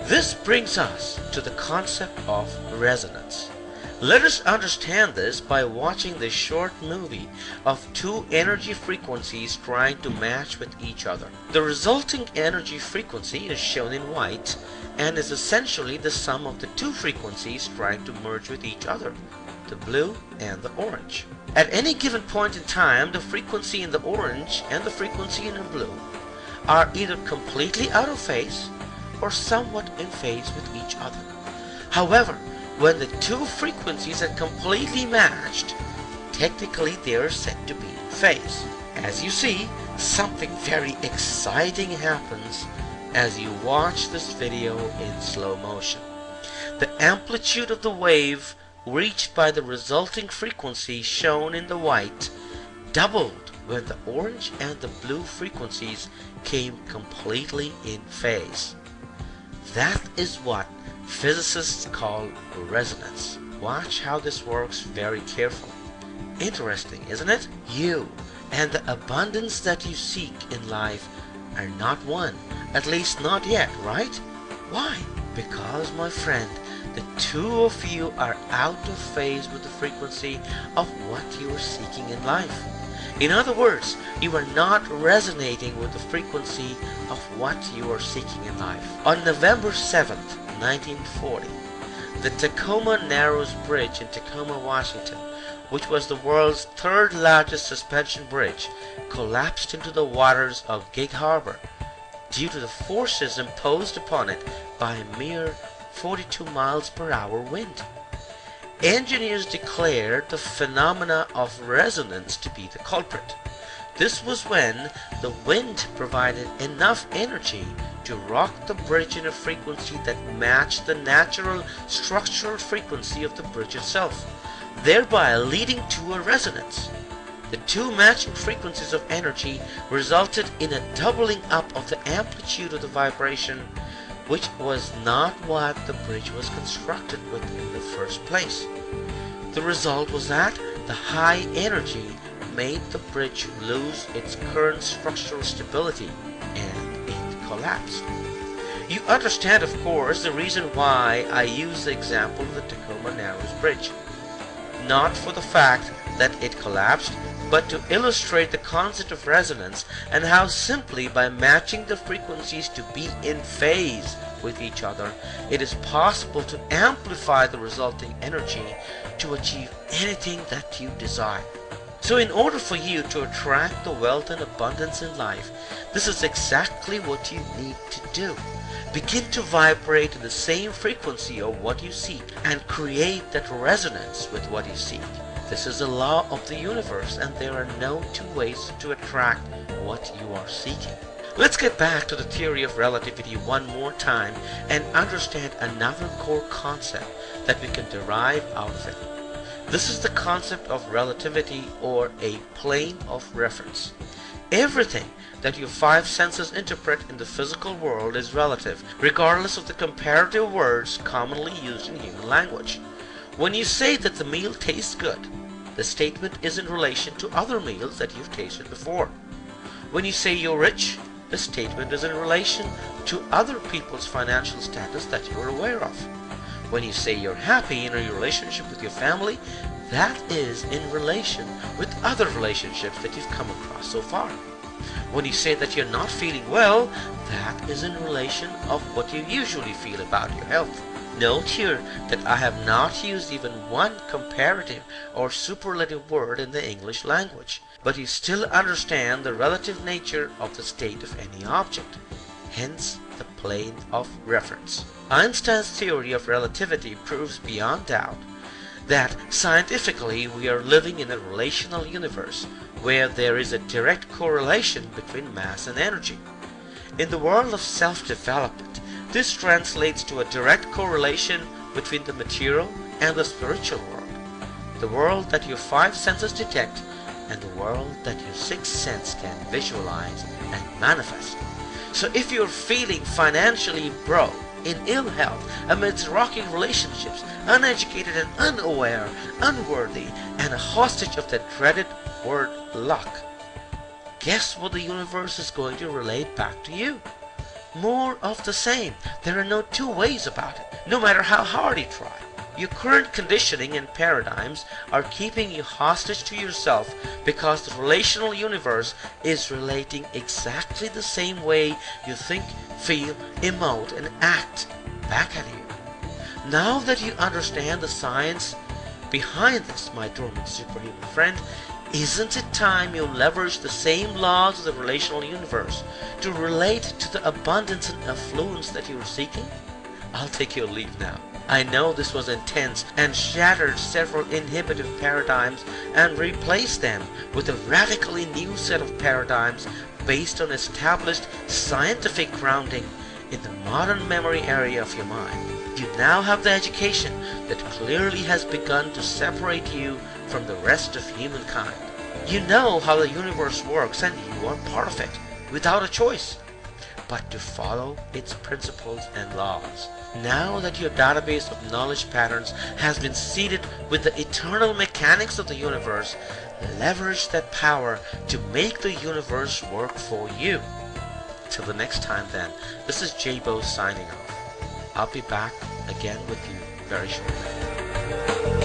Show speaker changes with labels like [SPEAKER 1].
[SPEAKER 1] This brings us to the concept of resonance. Let us understand this by watching the short movie of two energy frequencies trying to match with each other. The resulting energy frequency is shown in white and is essentially the sum of the two frequencies trying to merge with each other, the blue and the orange. At any given point in time, the frequency in the orange and the frequency in the blue are either completely out of phase or somewhat in phase with each other. However, when the two frequencies are completely matched, technically they are said to be in phase. As you see, something very exciting happens as you watch this video in slow motion. The amplitude of the wave reached by the resulting frequency shown in the white doubled when the orange and the blue frequencies came completely in phase. That is what physicists call resonance. Watch how this works very carefully. Interesting, isn't it? You and the abundance that you seek in life are not one, at least not yet, right? Why? Because, my friend, the two of you are out of phase with the frequency of what you are seeking in life. In other words, you are not resonating with the frequency of what you are seeking in life. On November 7th, 1940, the Tacoma Narrows Bridge in Tacoma, Washington, which was the world's third largest suspension bridge, collapsed into the waters of Gig Harbor due to the forces imposed upon it by a mere 42 miles per hour wind. Engineers declared the phenomena of resonance to be the culprit. This was when the wind provided enough energy to rock the bridge in a frequency that matched the natural structural frequency of the bridge itself, thereby leading to a resonance. The two matching frequencies of energy resulted in a doubling up of the amplitude of the vibration, which was not what the bridge was constructed with in the first place. The result was that the high energy made the bridge lose its current structural stability and it collapsed. You understand, of course, the reason why I use the example of the Tacoma Narrows Bridge. Not for the fact that it collapsed, but to illustrate the concept of resonance and how simply by matching the frequencies to be in phase with each other, it is possible to amplify the resulting energy to achieve anything that you desire. So in order for you to attract the wealth and abundance in life, this is exactly what you need to do. Begin to vibrate in the same frequency of what you seek and create that resonance with what you seek. This is a law of the universe, and there are no two ways to attract what you are seeking. Let's get back to the theory of relativity one more time and understand another core concept that we can derive out of it. This is the concept of relativity, or a plane of reference. Everything that your five senses interpret in the physical world is relative, regardless of the comparative words commonly used in human language. When you say that the meal tastes good, the statement is in relation to other meals that you've tasted before. When you say you're rich, the statement is in relation to other people's financial status that you're aware of. When you say you're happy in a relationship with your family, that is in relation with other relationships that you've come across so far. When you say that you're not feeling well, that is in relation of what you usually feel about your health. Note here that I have not used even one comparative or superlative word in the English language, but you still understand the relative nature of the state of any object, hence the plane of reference. Einstein's theory of relativity proves beyond doubt that scientifically we are living in a relational universe where there is a direct correlation between mass and energy. In the world of self-development, this translates to a direct correlation between the material and the spiritual world, the world that your five senses detect and the world that your sixth sense can visualize and manifest. So if you're feeling financially broke, in ill health, amidst rocky relationships, uneducated and unaware, unworthy, and a hostage of the dreaded word luck, guess what the universe is going to relate back to you? more of the same. There are no two ways about it, no matter how hard you try. Your current conditioning and paradigms are keeping you hostage to yourself because the relational universe is relating exactly the same way you think, feel, emote, and act back at you. Now that you understand the science behind this, my dormant superhuman friend, isn't it time you leverage the same laws of the relational universe to relate to the abundance and affluence that you are seeking? I'll take your leave now. I know this was intense and shattered several inhibitive paradigms and replaced them with a radically new set of paradigms based on established scientific grounding in the modern memory area of your mind. You now have the education that clearly has begun to separate you from the rest of humankind. You know how the universe works and you are part of it, without a choice but to follow its principles and laws. Now that your database of knowledge patterns has been seeded with the eternal mechanics of the universe, leverage that power to make the universe work for you. Till the next time then, this is J-Bo signing off. I'll be back again with you very shortly.